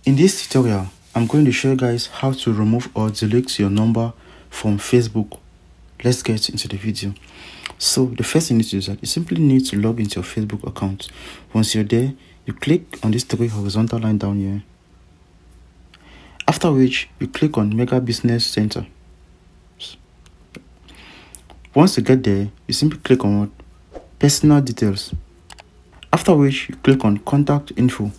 In this tutorial, I'm going to show you guys how to remove or delete your number from Facebook. Let's get into the video. So the first thing you need to do is that you simply need to log into your Facebook account. Once you're there, you click on this three horizontal line down here. After which, you click on Mega Business Center. Once you get there, you simply click on what? Personal details. After which, you click on contact info.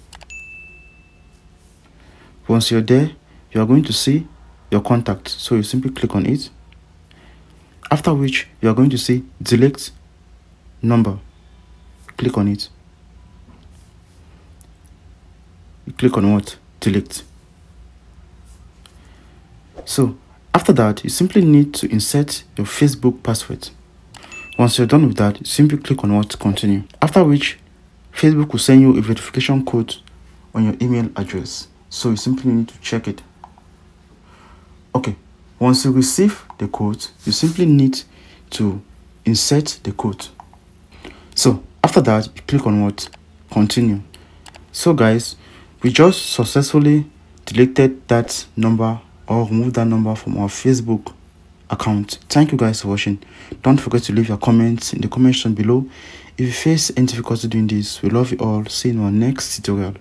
Once you're there, you are going to see your contact, so you simply click on it. After which, you are going to see delete number. Click on it. You click on what? Delete. So after that, you simply need to insert your Facebook password. Once you're done with that, you simply click on what? Continue. After which, Facebook will send you a verification code on your email address. So you simply need to check it. Okay, once you receive the code, you simply need to insert the code. So after that, you click on what? Continue. So guys, we just successfully deleted that number or removed that number from our Facebook account. Thank you guys for watching. Don't forget to leave your comments in the comment section below. If you face any difficulty doing this, we love you all. See you in our next tutorial.